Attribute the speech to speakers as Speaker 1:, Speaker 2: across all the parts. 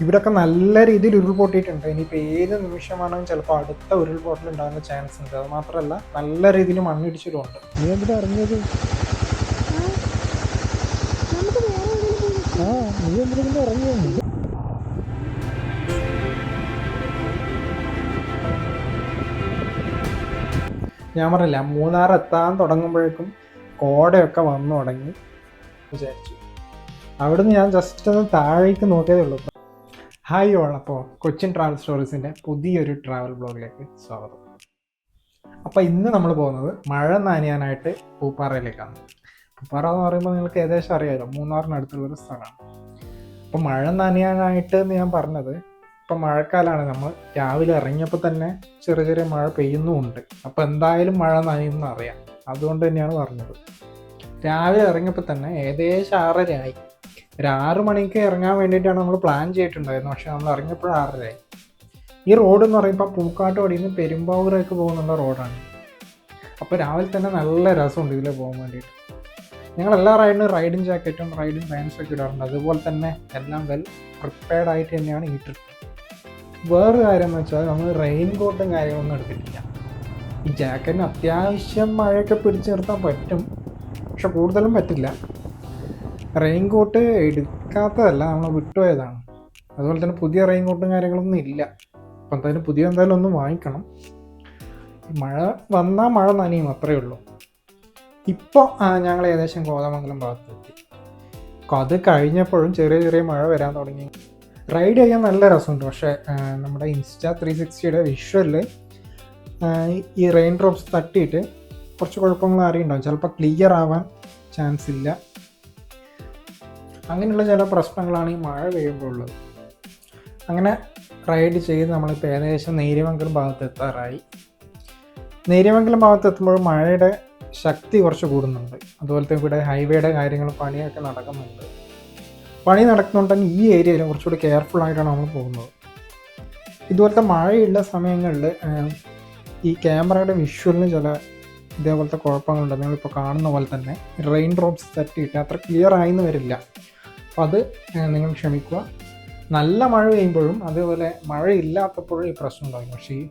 Speaker 1: ഇവിടെയൊക്കെ നല്ല രീതിയിൽ ഉരുൾപൊട്ടിയിട്ടുണ്ട്. ഇനിയിപ്പോൾ ഏത് നിമിഷമാണെങ്കിലും ചിലപ്പോൾ അടുത്ത ഉരുൾപൊട്ടൽ ഉണ്ടാകുന്ന ചാൻസ് ഉണ്ട്. അത് മാത്രമല്ല നല്ല രീതിയിൽ മണ്ണിടിച്ചിലുമുണ്ട്. നീ എന്തിനാ ഇറങ്ങിയത്? ആ നീ എന്തിനാ ഇറങ്ങിയത്? ഞാൻ പറഞ്ഞില്ല, മൂന്നാർ എത്താൻ തുടങ്ങുമ്പോഴേക്കും കോടയൊക്കെ വന്നു തുടങ്ങി വിചാരിച്ചു. അവിടുന്ന് ഞാൻ ജസ്റ്റ് ഒന്ന് താഴേക്ക് നോക്കിയതേ ഉള്ളൂ. ഹായ് ഓൾ, അപ്പോൾ കൊച്ചിൻ ട്രാവൽ സ്റ്റോറീസിൻ്റെ പുതിയൊരു ട്രാവൽ ബ്ലോഗിലേക്ക് സ്വാഗതം. അപ്പോൾ ഇന്ന് നമ്മൾ പോകുന്നത് മഴ നനയാനായിട്ട് പൂപ്പാറയിലേക്കാണ്. പൂപ്പാറ എന്ന് പറയുമ്പോൾ നിങ്ങൾക്ക് ഏകദേശം അറിയാമല്ലോ, മൂന്നാറിനടുത്തുള്ളൊരു സ്ഥലമാണ്. അപ്പോൾ മഴ നനയാനായിട്ട് എന്ന് ഞാൻ പറഞ്ഞത്, ഇപ്പം മഴക്കാലമാണ്. നമ്മൾ രാവിലെ ഇറങ്ങിയപ്പോൾ തന്നെ ചെറിയ ചെറിയ മഴ പെയ്യുന്നുമുണ്ട്. അപ്പോൾ എന്തായാലും മഴ നനയുമെന്ന് അറിയാം, അതുകൊണ്ട് തന്നെയാണ് പറഞ്ഞത്. രാവിലെ ഇറങ്ങിയപ്പോൾ തന്നെ ഏകദേശം 6:30 ആയി. ഒരു 6 മണിക്ക് ഇറങ്ങാൻ വേണ്ടിയിട്ടാണ് നമ്മൾ പ്ലാൻ ചെയ്തിട്ടുണ്ടായിരുന്നത്. പക്ഷേ നമ്മൾ ഇറങ്ങിയപ്പോൾ 6:30 ആയി. ഈ റോഡ് എന്ന് പറയുമ്പോൾ പൂക്കാട്ടുപടിയിൽ നിന്ന് പെരുമ്പാവൂരേക്ക് പോകുന്നുള്ള റോഡാണ്. അപ്പോൾ രാവിലെ തന്നെ നല്ല രസമുണ്ട് ഇതിൽ പോകാൻ വേണ്ടിയിട്ട്. ഞങ്ങളെല്ലാ റൈഡിങ് ജാക്കറ്റും റൈഡിങ് പാൻസും ഒക്കെ ഇടാറുണ്ട്. അതുപോലെ തന്നെ എല്ലാം വെൽ പ്രിപ്പയർഡ് ആയിട്ട് തന്നെയാണ് ഈ ട്രിപ്പ്. വേറൊരു കാര്യം എന്ന് വെച്ചാൽ നമ്മൾ റെയിൻ കോട്ടും കാര്യങ്ങളൊന്നും എടുത്തിട്ടില്ല. ഈ ജാക്കറ്റിന് അത്യാവശ്യം മഴയൊക്കെ പിടിച്ചു നിർത്താൻ പറ്റും, പക്ഷെ കൂടുതലും പറ്റില്ല. റെയിൻ കോട്ട് എടുക്കാത്തതല്ല, നമ്മൾ വിട്ടുപോയതാണ്. അതുപോലെ തന്നെ പുതിയ റെയിൻ കോട്ടും കാര്യങ്ങളൊന്നും ഇല്ല. അപ്പം എന്തായാലും ഒന്ന് വാങ്ങിക്കണം. മഴ വന്നാൽ മഴ നനയും, അത്രയേ ഉള്ളൂ. ഇപ്പോൾ ഞങ്ങൾ ഏകദേശം കോതമംഗലം ഭാഗത്തെത്തി. അത് കഴിഞ്ഞപ്പോഴും ചെറിയ ചെറിയ മഴ വരാൻ തുടങ്ങി. റൈഡ് ചെയ്യാൻ നല്ല രസമുണ്ട്, പക്ഷേ നമ്മുടെ Insta360 വിഷ്വലിൽ ഈ റെയിൻ ഡ്രോപ്സ് തട്ടിയിട്ട് കുറച്ച് കുഴപ്പങ്ങൾ അറിയുണ്ടാവും. ചിലപ്പോൾ ക്ലിയർ ആവാൻ ചാൻസ് ഇല്ല. അങ്ങനെയുള്ള ചില പ്രശ്നങ്ങളാണ് ഈ മഴ പെയ്യുമ്പോൾ ഉള്ളത്. അങ്ങനെ റൈഡ് ചെയ്ത് നമ്മളിപ്പോൾ ഏകദേശം നേര്യമംഗലം ഭാഗത്ത് എത്താറായി. നേര്യമംഗലം ഭാഗത്ത് എത്തുമ്പോൾ മഴയുടെ ശക്തി കുറച്ച് കൂടുന്നുണ്ട്. അതുപോലത്തെ ഇവിടെ ഹൈവേയുടെ കാര്യങ്ങൾ പണിയൊക്കെ നടക്കുന്നുണ്ട്. പണി നടക്കുന്നുണ്ടെങ്കിൽ ഈ ഏരിയയിൽ കുറച്ചുകൂടി കെയർഫുൾ ആയിട്ടാണ് നമ്മൾ പോകുന്നത്. ഇതുപോലത്തെ മഴയുള്ള സമയങ്ങളിൽ ഈ ക്യാമറയുടെ വിഷ്വലിന് ചില ഇതേപോലത്തെ കുഴപ്പങ്ങളുണ്ട്. നിങ്ങളിപ്പോൾ കാണുന്ന പോലെ തന്നെ റെയിൻ ഡ്രോപ്സ് തട്ടിയിട്ട് അത്ര ക്ലിയർ ആയിന്ന് വരില്ല. അപ്പോൾ അത് നിങ്ങൾ ക്ഷമിക്കുക. നല്ല മഴ പെയ്യുമ്പോഴും അതേപോലെ മഴയില്ലാത്തപ്പോഴും ഈ പ്രശ്നം ഉണ്ടാകും. പക്ഷേ ഈ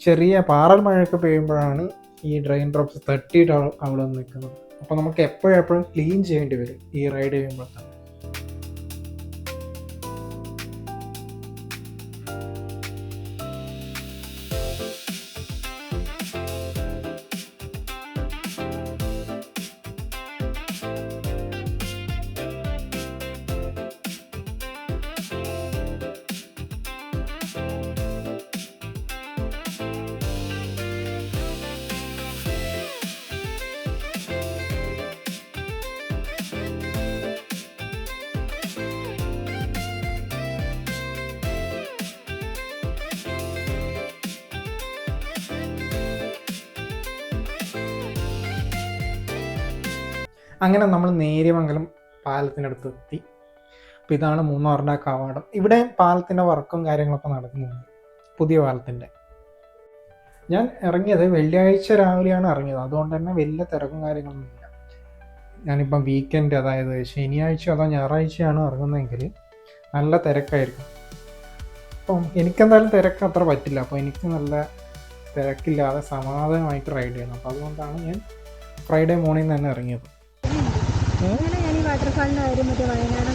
Speaker 1: ചെറിയ പാറൽ മഴയൊക്കെ പെയ്യുമ്പോഴാണ് ഈ റെയിൻ ഡ്രോപ്സ് തട്ടിയിട്ട് അവിടെ നിൽക്കുന്നത്. അപ്പോൾ നമുക്ക് എപ്പോഴും ക്ലീൻ ചെയ്യേണ്ടി വരും ഈ റൈഡ് ചെയ്യുമ്പോൾ തന്നെ. അങ്ങനെ നമ്മൾ നേര്യമംഗലം പാലത്തിനടുത്ത് എത്തി. അപ്പോൾ ഇതാണ് മൂന്നാറിൻ്റെ കവാടം. ഇവിടെ പാലത്തിൻ്റെ വർക്കും കാര്യങ്ങളൊക്കെ നടക്കുന്നുണ്ട്, പുതിയ പാലത്തിൻ്റെ. ഞാൻ ഇറങ്ങിയത് വെള്ളിയാഴ്ച രാവിലെയാണ് ഇറങ്ങിയത്, അതുകൊണ്ട് തന്നെ വലിയ തിരക്കും കാര്യങ്ങളൊന്നും ഇല്ല. ഞാനിപ്പം വീക്കെൻഡ്, അതായത് ശനിയാഴ്ച അതോ ഞായറാഴ്ചയാണ് ഇറങ്ങുന്നതെങ്കിൽ നല്ല തിരക്കായിരിക്കും. അപ്പം എനിക്കെന്തായാലും തിരക്ക് അത്ര പറ്റില്ല. അപ്പോൾ എനിക്ക് നല്ല തിരക്കില്ലാതെ സമാധാനമായിട്ട് റൈഡ് ചെയ്യണം. അപ്പോൾ അതുകൊണ്ടാണ് ഞാൻ ഫ്രൈഡേ മോർണിംഗ് തന്നെ ഇറങ്ങിയത്.
Speaker 2: ഞാൻ ഈ വാട്ടർഫാളിൻ്റെ കാര്യം മറ്റേ വയനാടൻ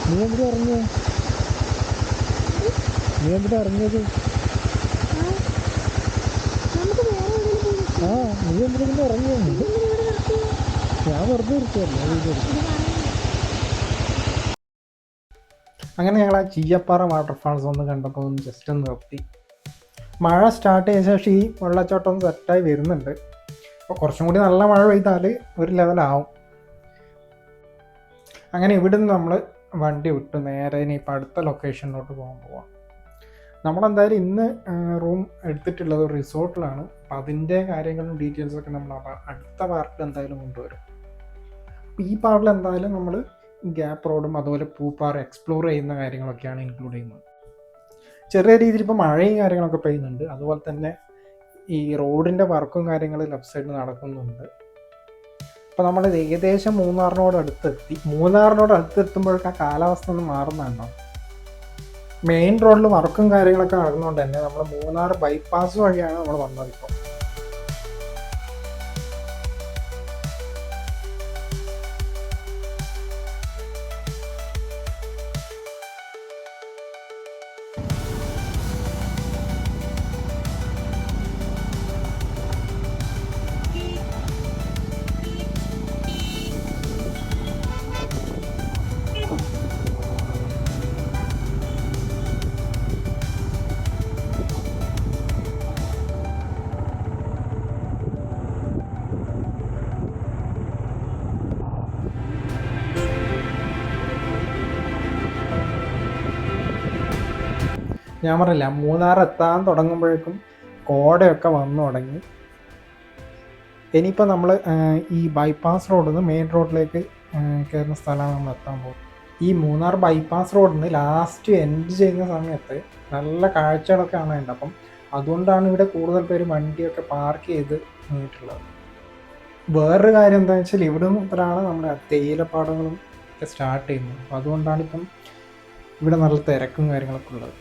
Speaker 1: നീ എന്തിനാ ഇറങ്ങിയത്? ആ നീ എന്തിനാ ഇറങ്ങിയത്? ഞാൻ വെറുതെ ഇരിക്കുകയല്ലേ. അങ്ങനെ ഞങ്ങൾ ആ ചീയപ്പാറ വാട്ടർഫാൾസ് ഒന്ന് കണ്ടപ്പോൾ ഒന്ന് ജസ്റ്റ് ഒന്ന് നിർത്തി. മഴ സ്റ്റാർട്ട് ചെയ്ത ശേഷം ഈ വെള്ളച്ചാട്ടം ഒന്ന് സെറ്റായി വരുന്നുണ്ട്. അപ്പോൾ കുറച്ചും കൂടി നല്ല മഴ പെയ്താൽ ഒരു ലെവലാവും. അങ്ങനെ ഇവിടുന്ന് നമ്മൾ വണ്ടി വിട്ടു നേരെ ഇനിയിപ്പോൾ അടുത്ത ലൊക്കേഷനിലോട്ട് പോകാം. നമ്മളെന്തായാലും ഇന്ന് റൂം എടുത്തിട്ടുള്ളത് ഒരു റിസോർട്ടിലാണ്. അപ്പം അതിൻ്റെ കാര്യങ്ങളും ഡീറ്റെയിൽസൊക്കെ നമ്മൾ അടുത്ത പാർട്ടിൽ എന്തായാലും കൊണ്ടുവരും. അപ്പോൾ ഈ പാർട്ടിൽ എന്തായാലും നമ്മൾ ഗ്യാപ്പ് റോഡും അതുപോലെ പൂപ്പാറ എക്സ്പ്ലോർ ചെയ്യുന്ന കാര്യങ്ങളൊക്കെയാണ് ഇൻക്ലൂഡ് ചെയ്യുന്നത്. ചെറിയ രീതിയിൽ ഇപ്പോൾ മഴയും കാര്യങ്ങളൊക്കെ പെയ്യുന്നുണ്ട്. അതുപോലെ തന്നെ ഈ റോഡിൻ്റെ വർക്കും കാര്യങ്ങൾ ലെഫ്റ്റ് സൈഡിൽ നടക്കുന്നുണ്ട്. അപ്പോൾ നമ്മൾ ഏകദേശം മൂന്നാറിനോട് അടുത്തെത്തി. മൂന്നാറിനോട് അടുത്തെത്തുമ്പോഴേക്കും ആ കാലാവസ്ഥ ഒന്ന് മാറുന്നുണ്ടോ. മെയിൻ റോഡിൽ വർക്കും കാര്യങ്ങളൊക്കെ നടന്നുകൊണ്ട് തന്നെ നമ്മൾ മൂന്നാർ ബൈപ്പാസ് വഴിയാണ് നമ്മൾ വന്നത്. ഇപ്പോൾ ഞാൻ പറഞ്ഞില്ല, മൂന്നാർ എത്താൻ തുടങ്ങുമ്പോഴേക്കും കോടയൊക്കെ വന്നു തുടങ്ങി. ഇനിയിപ്പോൾ നമ്മൾ ഈ ബൈപ്പാസ് റോഡിൽ നിന്ന് മെയിൻ റോഡിലേക്ക് കയറുന്ന സ്ഥലമാണ് നമ്മൾ എത്താൻ പോകുന്നത്. ഈ മൂന്നാർ ബൈപ്പാസ് റോഡിൽ നിന്ന് ലാസ്റ്റ് എൻഡ് ചെയ്യുന്ന സമയത്ത് നല്ല കാഴ്ചകളൊക്കെ കാണാനുണ്ട്. അപ്പം അതുകൊണ്ടാണ് ഇവിടെ കൂടുതൽ പേര് വണ്ടിയൊക്കെ പാർക്ക് ചെയ്ത് നിന്നിട്ടുള്ളത്. വേറൊരു കാര്യം എന്താണെന്ന് വെച്ചാൽ ഇവിടെ മുതലാണ് നമ്മുടെ തേയിലപ്പാടങ്ങളും ഒക്കെ സ്റ്റാർട്ട് ചെയ്യുന്നത്. അപ്പോൾ അതുകൊണ്ടാണ് ഇപ്പം ഇവിടെ നല്ല തിരക്കും കാര്യങ്ങളൊക്കെ ഉള്ളത്.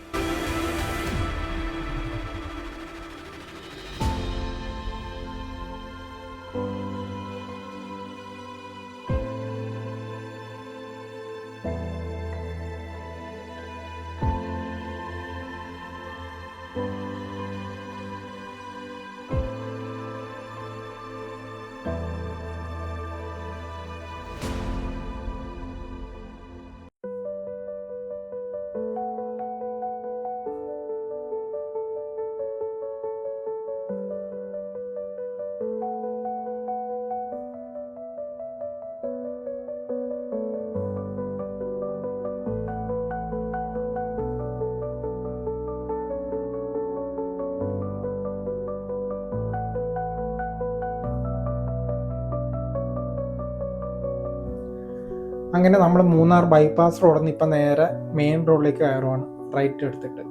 Speaker 1: അങ്ങനെ നമ്മൾ മൂന്നാർ ബൈപ്പാസ് റോഡിൽ നിന്ന് ഇപ്പം നേരെ മെയിൻ റോഡിലേക്ക് കയറുവാണ്, റൈറ്റ് എടുത്തിട്ട്.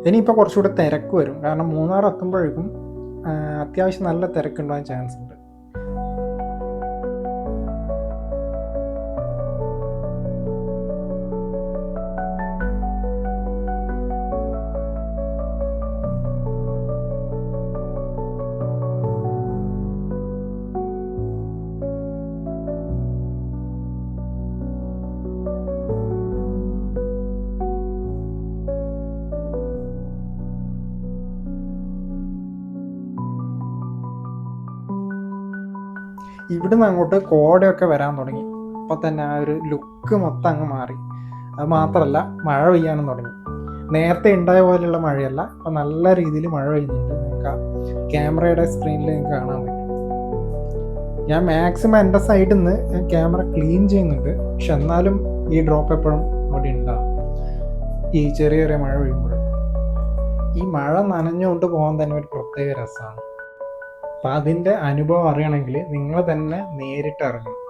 Speaker 1: ഇനിയിപ്പോൾ കുറച്ചുകൂടെ തിരക്ക് വരും, കാരണം മൂന്നാർ എത്തുമ്പോഴേക്കും അത്യാവശ്യം നല്ല തിരക്കുണ്ടാകാൻ ചാൻസ് ഉണ്ട്. ഇവിടുന്ന് അങ്ങോട്ട് കോടയൊക്കെ വരാൻ തുടങ്ങി. അപ്പോൾ തന്നെ ആ ഒരു ലുക്ക് മൊത്തം അങ്ങ് മാറി. അത് മാത്രമല്ല, മഴ പെയ്യാനും തുടങ്ങി. നേരത്തെ ഉണ്ടായ പോലെയുള്ള മഴയല്ല, അപ്പോൾ നല്ല രീതിയിൽ മഴ പെയ്യുന്നുണ്ട്. നിങ്ങൾക്ക് ആ ക്യാമറയുടെ സ്ക്രീനിൽ നിങ്ങൾക്ക് കാണാൻ പറ്റും. ഞാൻ മാക്സിമം എൻ്റെ സൈഡിൽ നിന്ന് ക്യാമറ ക്ലീൻ ചെയ്യുന്നുണ്ട്, പക്ഷെ എന്നാലും ഈ ഡ്രോപ്പ് എപ്പോഴും അവിടെ ഉണ്ടാകും. ഈ ചെറിയ ചെറിയ മഴ പെയ്യുമ്പോഴും ഈ മഴ നനഞ്ഞുകൊണ്ട് പോകാൻ തന്നെ ഒരു പ്രത്യേക രസമാണ്. അപ്പം അതിൻ്റെ അനുഭവം അറിയണമെങ്കിൽ നിങ്ങൾ തന്നെ നേരിട്ട് ഇറങ്ങണം.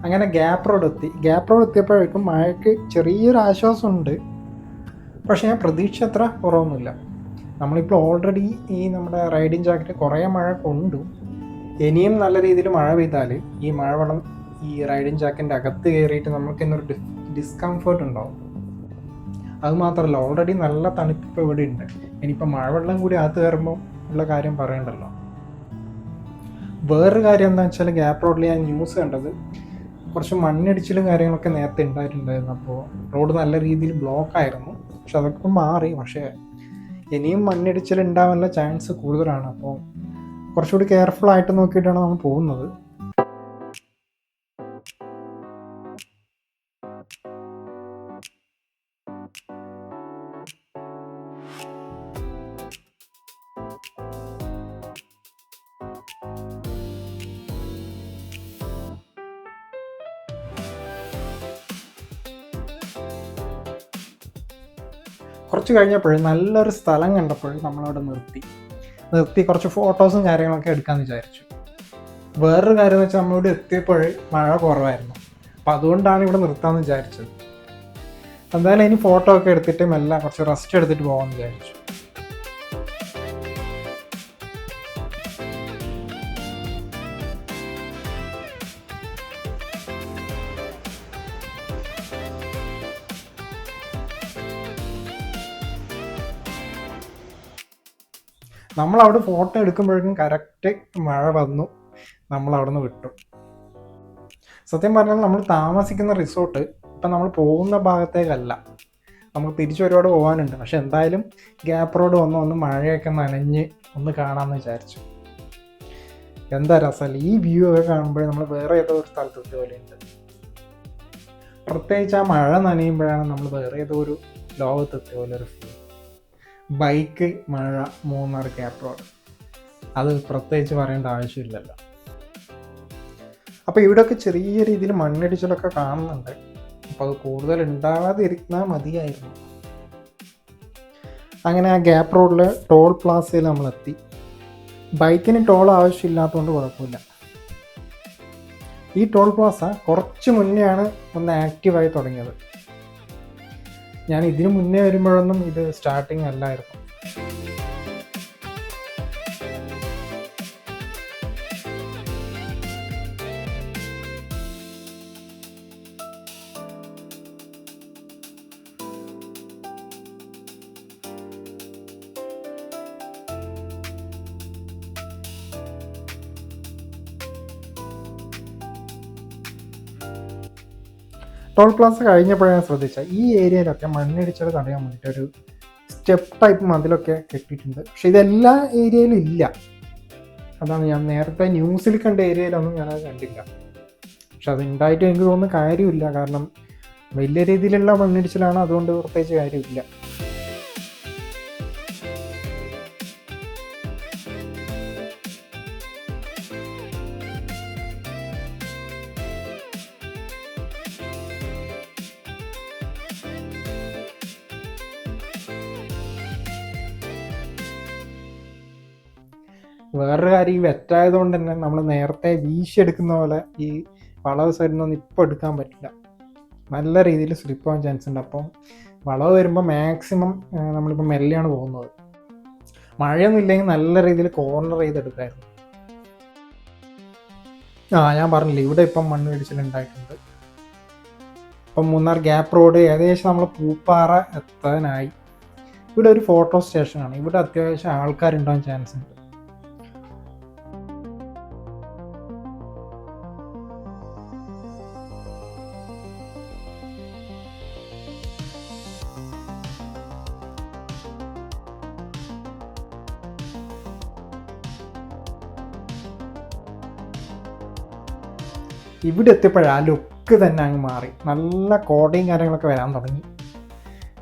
Speaker 1: അങ്ങനെ ഗ്യാപ്പ് റോഡ് എത്തി. ഗ്യാപ്പ് റോഡ് എത്തിയപ്പോഴേക്കും മഴയ്ക്ക് ചെറിയൊരു ആശ്വാസമുണ്ട്. പക്ഷേ ഞാൻ പ്രതീക്ഷ അത്ര കുറവൊന്നുമില്ല. നമ്മളിപ്പോൾ ഓൾറെഡി ഈ നമ്മുടെ റൈഡിങ് ജാക്കറ്റ് കുറേ മഴ കൊണ്ടു. ഇനിയും നല്ല രീതിയിൽ മഴ പെയ്താൽ ഈ മഴവെള്ളം ഈ റൈഡിങ് ജാക്കറ്റിൻ്റെ അകത്ത് കയറിയിട്ട് നമുക്ക് ഇന്നൊരു ഡിസ്കംഫേർട്ട് ഉണ്ടാവും. അതുമാത്രമല്ല, ഓൾറെഡി നല്ല തണുപ്പ് ഇവിടെ ഉണ്ട്. ഇനിയിപ്പോൾ മഴവെള്ളം കൂടി അകത്ത് കയറുമ്പോൾ ഉള്ള കാര്യം പറയണ്ടല്ലോ. വേറൊരു കാര്യം എന്താണെന്ന് വെച്ചാൽ, ഗ്യാപ്പ് റോഡിൽ ഞാൻ ന്യൂസ് കണ്ടത് കുറച്ച് മണ്ണിടിച്ചിലും കാര്യങ്ങളൊക്കെ നേരത്തെ ഉണ്ടായിട്ടുണ്ടായിരുന്നു. അപ്പോൾ റോഡ് നല്ല രീതിയിൽ ബ്ലോക്ക് ആയിരുന്നു. പക്ഷെ അതൊക്കെ മാറി. പക്ഷേ ഇനിയും മണ്ണിടിച്ചിൽ ഉണ്ടാവാനുള്ള ചാൻസ് കൂടുതലാണ്. അപ്പോൾ കുറച്ചുകൂടി കെയർഫുൾ ആയിട്ട് നോക്കിയിട്ടാണ് നമ്മൾ പോകുന്നത്. കുറച്ച് കഴിഞ്ഞപ്പോൾ നല്ലൊരു സ്ഥലം കണ്ടപ്പോൾ നമ്മളവിടെ നിർത്തി കുറച്ച് ഫോട്ടോസും കാര്യങ്ങളൊക്കെ എടുക്കാമെന്ന് വിചാരിച്ചു. വേറൊരു കാര്യം എന്ന് വെച്ചാൽ, നമ്മളിവിടെ എത്തിയപ്പോൾ മഴ കുറവായിരുന്നു. അപ്പോൾ അതുകൊണ്ടാണ് ഇവിടെ നിർത്താമെന്ന് വിചാരിച്ചത്. എന്തായാലും ഇനി ഫോട്ടോ ഒക്കെ എടുത്തിട്ട് മെല്ലെ കുറച്ച് റെസ്റ്റ് എടുത്തിട്ട് പോകാമെന്ന് വിചാരിച്ചു. നമ്മളവിടെ ഫോട്ടോ എടുക്കുമ്പോഴേക്കും കറക്റ്റ് മഴ വന്നു. നമ്മളവിടെ നിന്ന് വിട്ടു. സത്യം പറഞ്ഞാൽ നമ്മൾ താമസിക്കുന്ന റിസോർട്ട് ഇപ്പം നമ്മൾ പോകുന്ന ഭാഗത്തേക്കല്ല, നമുക്ക് തിരിച്ച് ഒരുപാട് പോകാനുണ്ട്. പക്ഷെ എന്തായാലും ഗ്യാപ്പ് റോഡ് ഒന്ന് മഴയൊക്കെ നനഞ്ഞ് ഒന്ന് കാണാമെന്ന് വിചാരിച്ചു. എന്താ രസമല്ല ഈ വ്യൂ ഒക്കെ കാണുമ്പോൾ നമ്മൾ വേറെ ഏതോ ഒരു സ്ഥലത്തെത്തിയ പോലെയുണ്ട്. പ്രത്യേകിച്ച് ആ മഴ നനയുമ്പോഴാണ് നമ്മൾ വേറെ ഏതോ ഒരു ലോകത്തെത്തിയ പോലെ ഒരു ഫീൽ. ബൈക്ക്, മഴ, മൂന്നാർ, ഗ്യാപ്പ് റോഡ്, അത് പ്രത്യേകിച്ച് പറയേണ്ട ആവശ്യമില്ലല്ലോ. അപ്പോൾ ഇവിടെയൊക്കെ ചെറിയ രീതിയിൽ മണ്ണിടിച്ചിലൊക്കെ കാണുന്നുണ്ട്. അപ്പോൾ അത് കൂടുതൽ ഉണ്ടാകാതിരുന്നാൽ മതിയായിരുന്നു. അങ്ങനെ ആ ഗ്യാപ്പ് റോഡിൽ ടോൾ പ്ലാസയിൽ നമ്മളെത്തി. ബൈക്കിന് ടോൾ ആവശ്യമില്ലാത്തതുകൊണ്ട് കുഴപ്പമില്ല. ഈ ടോൾ പ്ലാസ കുറച്ച് മുന്നെയാണ് ഒന്ന് ആക്റ്റീവായി തുടങ്ങിയത്. ഞാൻ ഇതിനു മുന്നേ വരുമ്പോഴൊന്നും ഇത് സ്റ്റാർട്ടിങ് അല്ലായിരുന്നു. ടോൾ പ്ലാസ കഴിഞ്ഞപ്പോഴാണ് ശ്രദ്ധിച്ചത്, ഈ ഏരിയയിലൊക്കെ മണ്ണിടിച്ചത് തടയാൻ വേണ്ടിയിട്ട് ഒരു സ്റ്റെപ്പ് ടൈപ്പ് മതിലൊക്കെ കെട്ടിയിട്ടുണ്ട്. പക്ഷെ ഇതെല്ലാ ഏരിയയിലും ഇല്ല. അതാണ് ഞാൻ നേരത്തെ ന്യൂസിൽ കണ്ട ഏരിയയിലൊന്നും ഞാനത് കണ്ടില്ല. പക്ഷെ അത് ഉണ്ടായിട്ട് എനിക്ക് തോന്നുന്ന കാര്യമില്ല. കാരണം വലിയ രീതിയിലുള്ള മണ്ണിടിച്ചിലാണ്, അതുകൊണ്ട് പ്രത്യേകിച്ച് കാര്യമില്ല. വേറൊരു കാര്യം, ഈ വെറ്റായതുകൊണ്ട് തന്നെ നമ്മൾ നേരത്തെ വീശിയെടുക്കുന്ന പോലെ ഈ വളവ് സൈഡിൽ നിന്നൊന്നും ഇപ്പോൾ എടുക്കാൻ പറ്റില്ല. നല്ല രീതിയിൽ സ്ലിപ്പ് ആവാൻ ചാൻസ് ഉണ്ട്. അപ്പം വളവ് വരുമ്പോൾ മാക്സിമം നമ്മളിപ്പോൾ മെല്ലെയാണ് പോകുന്നത്. മഴയൊന്നും ഇല്ലെങ്കിൽ നല്ല രീതിയിൽ കോർണർ ചെയ്തെടുക്കായിരുന്നു. ഞാൻ പറഞ്ഞില്ലേ, ഇവിടെ ഇപ്പം മണ്ണിടിച്ചിലുണ്ടായിട്ടുണ്ട്. ഇപ്പം മൂന്നാർ ഗ്യാപ്പ് റോഡ് ഏകദേശം നമ്മൾ പൂപ്പാറ എത്താനായി. ഇവിടെ ഒരു ഫോട്ടോ സ്റ്റേഷനാണ്. ഇവിടെ അത്യാവശ്യം ആൾക്കാരുണ്ടാകാൻ ചാൻസ് ഉണ്ട്. ഇവിടെ എത്തിയപ്പോഴാ ലുക്ക് തന്നെ അങ്ങ് മാറി. നല്ല കോടയും കാര്യങ്ങളൊക്കെ വരാൻ തുടങ്ങി.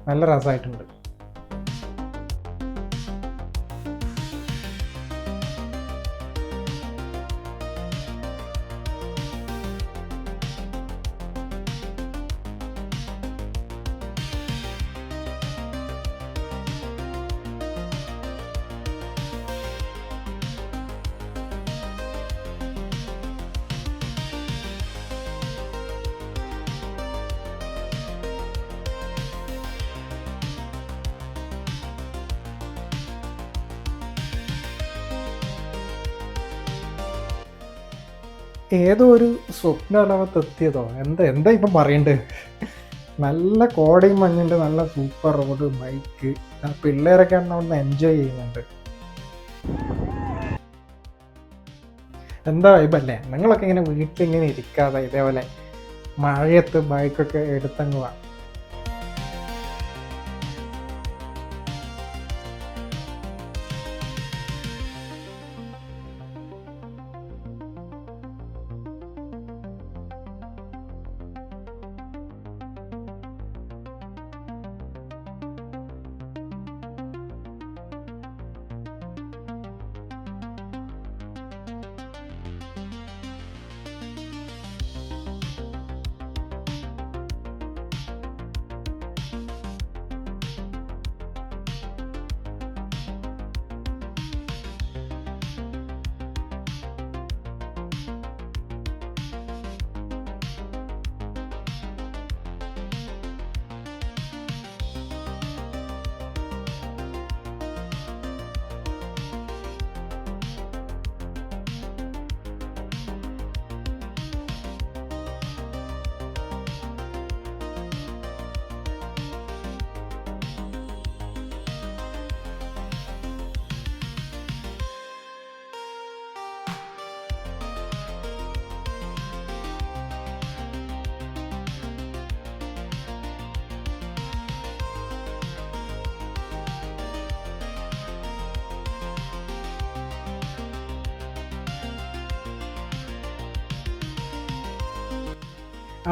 Speaker 1: നല്ല രസമായിട്ടുണ്ട്. ഏതോ ഒരു സ്വപ്നലോകത്തെത്തിയതോ എന്താ ഇപ്പം പറയണ്ടത്. നല്ല കോടയും മഞ്ഞുണ്ട്, നല്ല സൂപ്പർ റോഡ്, ബൈക്ക്, പിള്ളേരൊക്കെ അവിടെ എൻജോയ് ചെയ്യുന്നുണ്ട്. എന്താ വൈബല്ലേ. നിങ്ങളൊക്കെ ഇങ്ങനെ വീട്ടിലിങ്ങനെ ഇരിക്കാതെ ഇതേപോലെ മഴയത്ത് ബൈക്കൊക്കെ എടുത്തങ്ങ് വാ.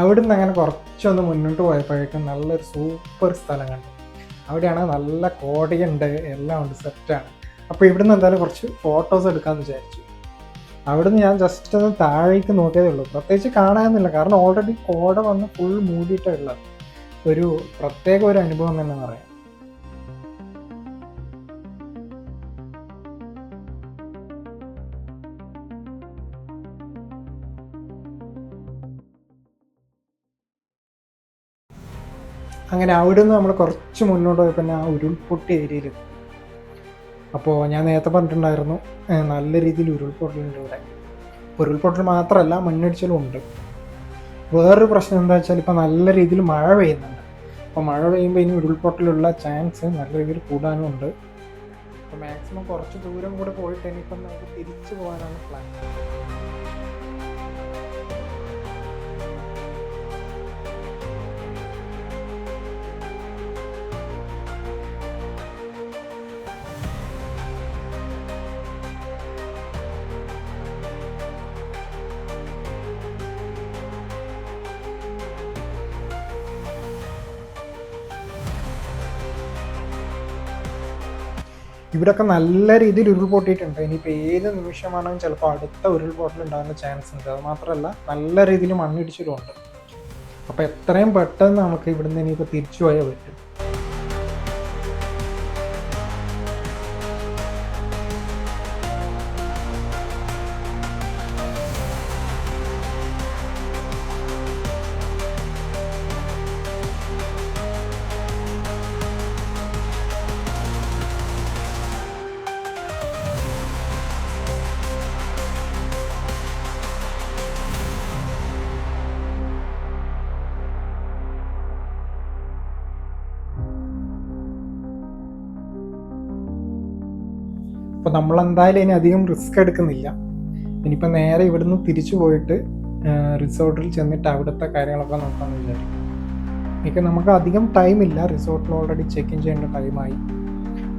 Speaker 1: അവിടുന്ന് അങ്ങനെ കുറച്ചൊന്ന് മുന്നോട്ട് പോയപ്പോഴേക്കും നല്ലൊരു സൂപ്പർ സ്ഥലം കണ്ടു. അവിടെയാണ് നല്ല കോടയുണ്ട്, എല്ലാം ഉണ്ട്, സെറ്റാണ്. അപ്പോൾ ഇവിടുന്ന് എന്തായാലും കുറച്ച് ഫോട്ടോസ് എടുക്കാമെന്ന് വിചാരിച്ചു. അവിടുന്ന് ഞാൻ ജസ്റ്റ് ഒന്ന് താഴേക്ക് നോക്കിയതേ ഉള്ളൂ. പ്രത്യേകിച്ച് കാണാനൊന്നുമില്ല, കാരണം ഓൾറെഡി കോട വന്ന് ഫുൾ മൂടിയിട്ടുള്ളത്. ഒരു പ്രത്യേക ഒരു അനുഭവം തന്നെ പറയാം. അങ്ങനെ അവിടുന്ന് നമ്മൾ കുറച്ച് മുന്നോട്ട് പോയപ്പോൾ തന്നെ ആ ഉരുൾപൊട്ടി ഏരിയയിൽ. അപ്പോൾ ഞാൻ നേരത്തെ പറഞ്ഞിട്ടുണ്ടായിരുന്നു നല്ല രീതിയിൽ ഉരുൾപൊട്ടലുണ്ട് ഇവിടെ. ഉരുൾപൊട്ടൽ മാത്രമല്ല, മണ്ണിടിച്ചിലും ഉണ്ട്. വേറൊരു പ്രശ്നം എന്താ വെച്ചാൽ ഇപ്പോൾ നല്ല രീതിയിൽ മഴ പെയ്യുന്നുണ്ട്. അപ്പോൾ മഴ പെയ്യുമ്പോൾ ഇനി ഉരുൾപൊട്ടലുള്ള ചാൻസ് നല്ല രീതിയിൽ കൂടാനും ഉണ്ട്. അപ്പോൾ മാക്സിമം കുറച്ച് ദൂരം കൂടെ പോയിട്ട് ഇനിയിപ്പം നമുക്ക് തിരിച്ചു പോകാനാണ് പ്ലാൻ. ഇവിടെയൊക്കെ നല്ല രീതിയിൽ ഉരുൾപൊട്ടിയിട്ടുണ്ട്. ഇനിയിപ്പോൾ ഏത് നിമിഷമാണെങ്കിലും ചിലപ്പോൾ അടുത്ത ഉരുൾപൊട്ടൽ ഉണ്ടാകുന്ന ചാൻസ് ഉണ്ട്. അത് മാത്രമല്ല നല്ല രീതിയിൽ മണ്ണിടിച്ചിലുമുണ്ട്. അപ്പോൾ എത്രയും പെട്ടെന്ന് നമുക്ക് ഇവിടുന്ന് ഇനിയിപ്പോൾ തിരിച്ചു പോയാൽ പറ്റും. അപ്പോൾ നമ്മളെന്തായാലും ഇനി അധികം റിസ്ക് എടുക്കുന്നില്ല. ഇനിയിപ്പോൾ നേരെ ഇവിടുന്ന് തിരിച്ചു പോയിട്ട് റിസോർട്ടിൽ ചെന്നിട്ട് അവിടുത്തെ കാര്യങ്ങളൊക്കെ നോക്കാമെന്ന് വിചാരിക്കും. എനിക്ക് നമുക്ക് അധികം ടൈമില്ല, റിസോർട്ടിൽ ഓൾറെഡി ചെക്ക് ഇൻ ചെയ്യേണ്ട ടൈമായി.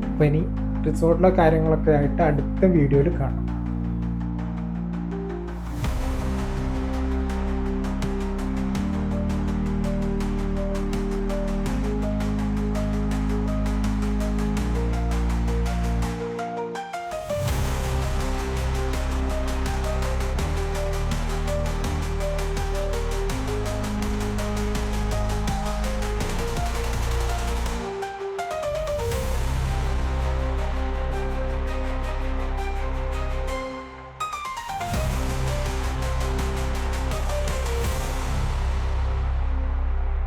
Speaker 1: അപ്പോൾ ഇനി റിസോർട്ടിലെ കാര്യങ്ങളൊക്കെ ആയിട്ട് അടുത്ത വീഡിയോയിൽ കാണാം.